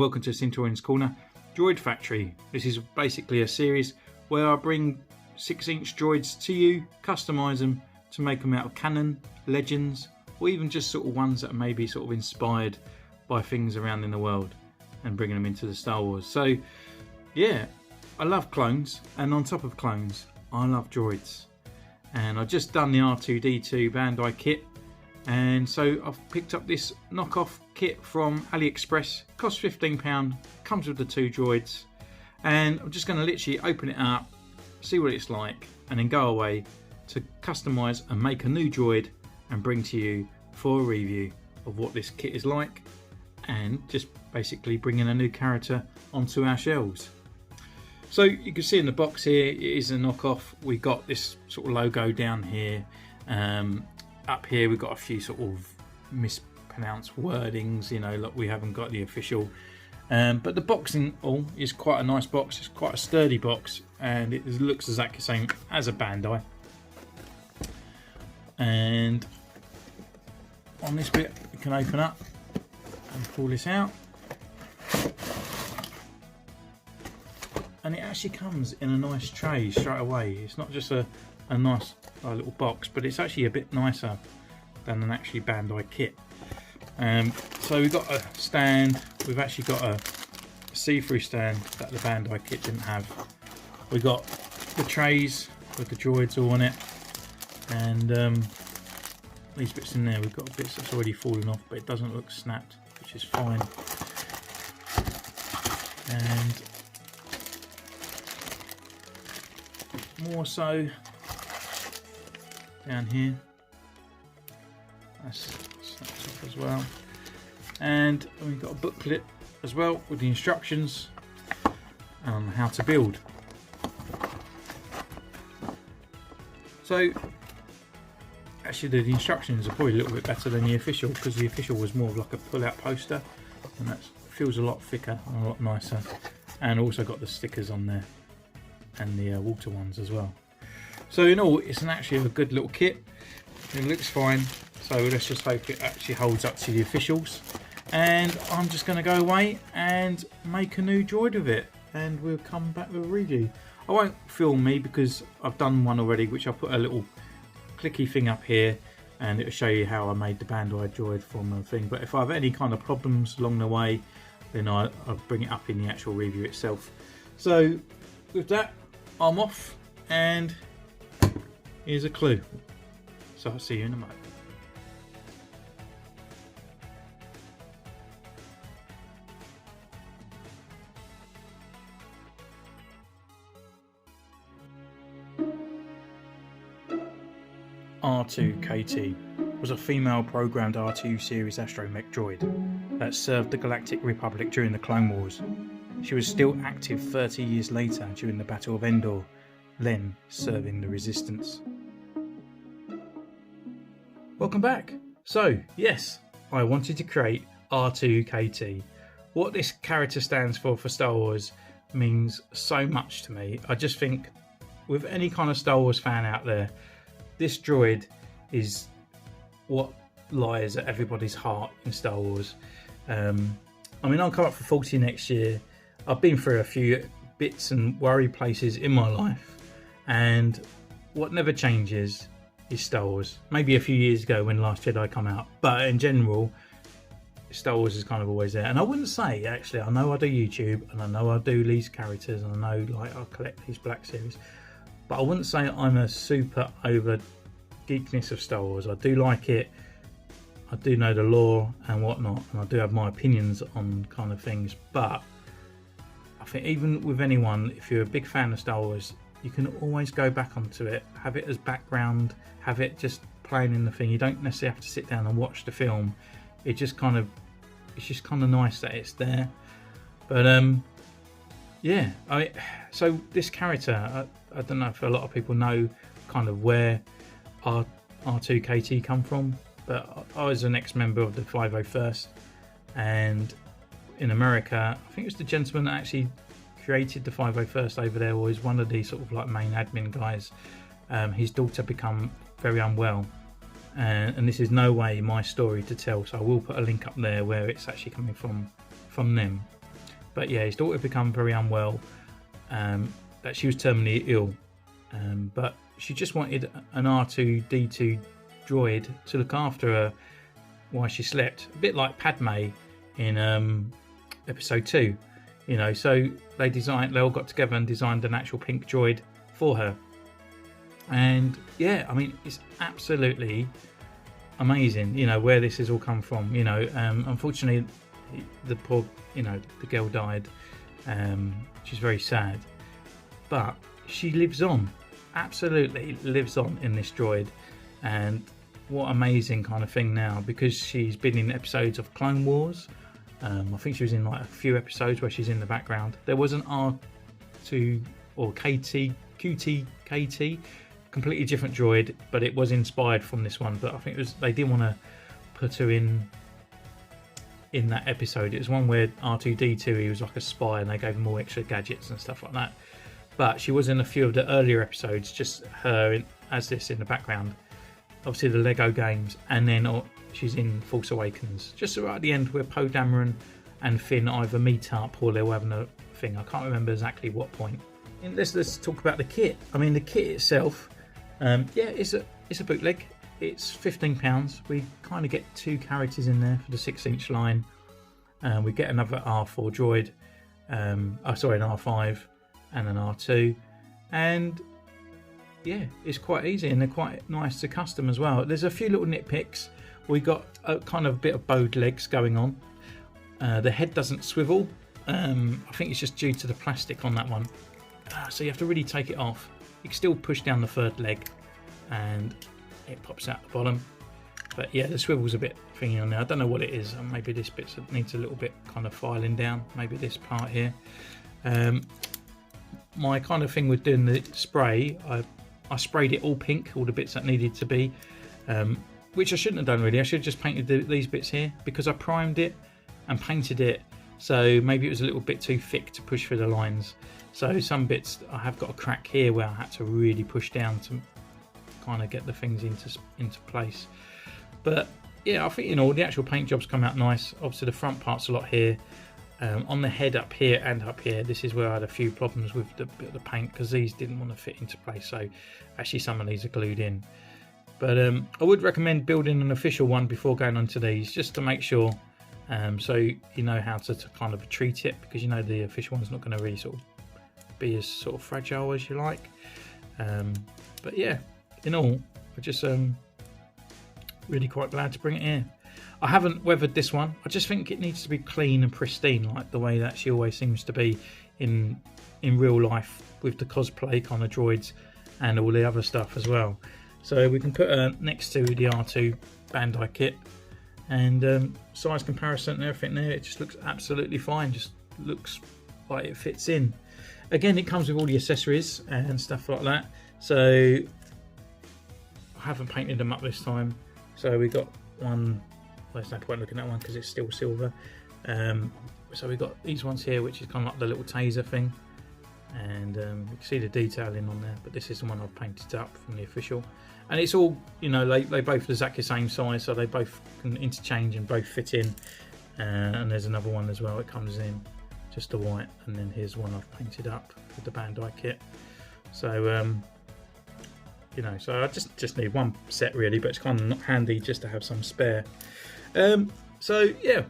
welcome to Cintorian's Corner Droid Factory. This is basically a series where I bring 6-inch droids to you, customise them to make them out of canon, legends, or even just sort of ones that are maybe sort of inspired by things around in the world and bringing them into the Star Wars. So yeah, I love clones, and on top of clones I love droids. And I've just done the R2-KT Bandai kit, and so I've picked up this knockoff kit from AliExpress. Costs £15, comes with the 2 droids, and I'm just going to literally open it up, see what it's like, and then go away to customise and make a new droid and bring to you for a review of what this kit is like, and just basically bringing a new character onto our shelves. So you can see in the box here, it is a knockoff. We got this sort of logo down here. Up here we've got a few sort of mispronounced wordings, you know, look, we haven't got the official. But the boxing all is quite a nice box. It's quite a sturdy box, and it looks exactly the same as a Bandai. And on this bit you can open up and pull this out, and it actually comes in a nice tray straight away. It's not just a nice little box, but it's actually a bit nicer than an actually Bandai kit. So we've got a stand. We've actually got a see-through stand that the Bandai kit didn't have. We've got the trays with the droids all on it, and these bits in there, we've got bits that's already fallen off, but it doesn't look snapped, which is fine. And more so down here, that's snapped off as well. And we've got a booklet as well with the instructions on how to build. So actually the instructions are probably a little bit better than the official, because the official was more of like a pull-out poster, and that feels a lot thicker and a lot nicer, and also got the stickers on there and the water ones as well. So in all, it's actually a good little kit. It looks fine, so let's just hope it actually holds up to the officials. And I'm just going to go away and make a new droid with it, and we'll come back with a review. I won't film me because I've done one already, which I'll put a little clicky thing up here, and it'll show you how I made the Bandai droid from a thing. But if I have any kind of problems along the way, then I'll bring it up in the actual review itself. So with that, I'm off, and here's a clue. So I'll see you in a moment. R2-KT was a female programmed R2 series astromech droid that served the Galactic Republic during the Clone Wars. She was still active 30 years later during the Battle of Endor, Len serving the Resistance. Welcome back. So yes, I wanted to create R2-KT. What this character stands for Star Wars means so much to me. I just think with any kind of Star Wars fan out there, this droid is what lies at everybody's heart in Star Wars. I mean, I'll come up for 40 next year. I've been through a few bits and worry places in my life, and what never changes is Star Wars. Maybe a few years ago when Last Jedi come out, but in general, Star Wars is kind of always there. And I wouldn't say, actually, I know I do YouTube, and I know I do these characters, and I know like I collect these Black Series, but I wouldn't say I'm a super over geekness of Star Wars. I do like it, I do know the lore and whatnot, and I do have my opinions on kind of things, but I think even with anyone, if you're a big fan of Star Wars, you can always go back onto it, have it as background, have it just playing in the thing. You don't necessarily have to sit down and watch the film. It's just kind of nice that it's there. But yeah, so this character, I don't know if a lot of people know kind of where R2-KT come from, but I was an ex-member of the 501st, and in America, I think it was the gentleman that actually created the 501st over there, or is one of the sort of like main admin guys. His daughter become very unwell, and this is no way my story to tell, so I will put a link up there where it's actually coming from them. But yeah, his daughter had become very unwell, that she was terminally ill, but she just wanted an R2-D2 droid to look after her while she slept, a bit like Padme in episode 2, you know. So they all got together and designed an actual pink droid for her. And yeah, I mean, it's absolutely amazing, you know, where this has all come from. You know, unfortunately, the poor, you know, the girl died. She's very sad, but she lives on, absolutely lives on in this droid. And what amazing kind of thing now, because she's been in episodes of Clone Wars. I think she was in like a few episodes where she's in the background. There was an R2 or KT, KT, completely different droid, but it was inspired from this one. But I think it was, they didn't want to put her in that episode. It was one where R2-D2, he was like a spy, and they gave him all extra gadgets and stuff like that. But she was in a few of the earlier episodes, just her as this in the background. Obviously the Lego games, and then she's in Force Awakens, just right at the end where Poe Dameron and Finn either meet up or they're having a thing. I can't remember exactly what point. And let's talk about the kit. I mean, the kit itself, yeah, it's a bootleg. It's £15. We kind of get 2 characters in there for the 6-inch line. We get another R4 droid, an R5 and an R2, and yeah, it's quite easy, and they're quite nice to custom as well. There's a few little nitpicks. We got a kind of bit of bowed legs going on. The head doesn't swivel. I think it's just due to the plastic on that one. So you have to really take it off. You can still push down the third leg and it pops out the bottom. But yeah, the swivel's a bit thingy on there. I don't know what it is. Maybe this bit needs a little bit kind of filing down. Maybe this part here. My kind of thing with doing the spray, I sprayed it all pink, all the bits that needed to be, which I shouldn't have done really. I should have just painted these bits here, because I primed it and painted it, so maybe it was a little bit too thick to push through the lines. So some bits I have got a crack here where I had to really push down to kind of get the things into place. But yeah, I think, you know, the actual paint jobs come out nice. Obviously the front part's a lot here. On the head up here and up here, this is where I had a few problems with the paint, because these didn't want to fit into place. So actually some of these are glued in. But I would recommend building an official one before going onto these, just to make sure, so you know how to kind of treat it, because you know the official one's not going to really sort of be as sort of fragile as you like. But yeah, in all, I just really quite glad to bring it here. I haven't weathered this one. I just think it needs to be clean and pristine, like the way that she always seems to be in real life with the cosplay kind of droids and all the other stuff as well. So we can put her next to the R2 Bandai kit, and size comparison and everything there, it just looks absolutely fine. Just looks like it fits in. Again, it comes with all the accessories and stuff like that. So I haven't painted them up this time. So we got one. There's no point looking at one because it's still silver. So we've got these ones here, which is kind of like the little taser thing, and you can see the detailing on there. But this is the one I've painted up from the official, and it's all, you know, they both exactly the same size, so they both can interchange and both fit in. And there's another one as well. It comes in just the white, and then here's one I've painted up with the Bandai kit. So you know, so I just need one set really, but it's kind of not handy just to have some spare. So yeah,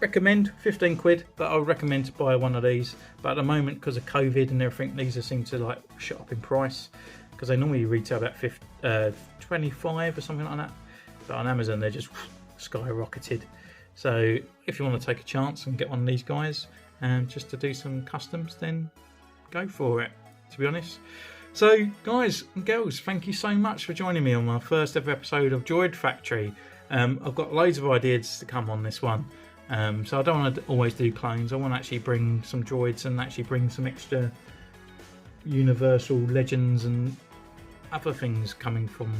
recommend 15 quid, but I would recommend to buy one of these. But at the moment, because of COVID and everything, these seem to like shot up in price, because they normally retail about 25 or something like that, but on Amazon they're just skyrocketed. So if you want to take a chance and get one of these guys and just to do some customs, then go for it, to be honest. So guys and girls, thank you so much for joining me on my first ever episode of Droid Factory. I've got loads of ideas to come on this one, so I don't want to always do clones. I want to actually bring some droids and actually bring some extra universal legends and other things coming from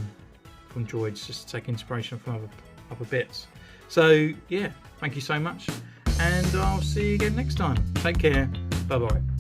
droids, just to take inspiration from other bits. So yeah, thank you so much, and I'll see you again next time. Take care, bye bye.